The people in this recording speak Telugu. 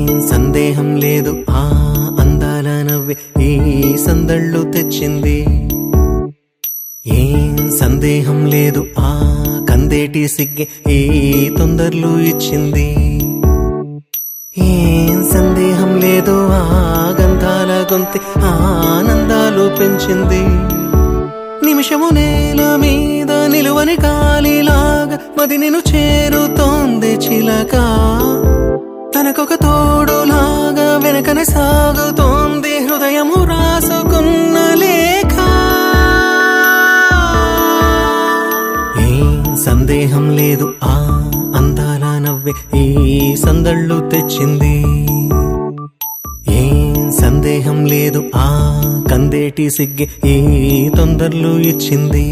ఏం సందేహం లేదు ఆ అందాల నవ్వే ఈ సందళ్ళు తెచ్చింది. ఏం సందేహం లేదు ఆ కందేటి సిగ్గే ఈ తొందరలు ఇచ్చింది. ఏం సందేహం లేదు ఆ గంధాల గొంతె ఆనందాలు పెంచింది. నిమిషము నేల మీద నిలువని కాలిలాగా మది నిన్ను చేరుతోంది చిలక. తనకొక తోడులాగా వెనకనే సాగుతోంది హృదయము రాసుకున్న లేఖ. ఏం సందేహం లేదు ఆ అందాల నవ్వే ఈ సందళ్ళు తెచ్చింది. ఏం సందేహం లేదు ఆ కందేటి సిగ్గే ఈ తొందరలు ఇచ్చింది.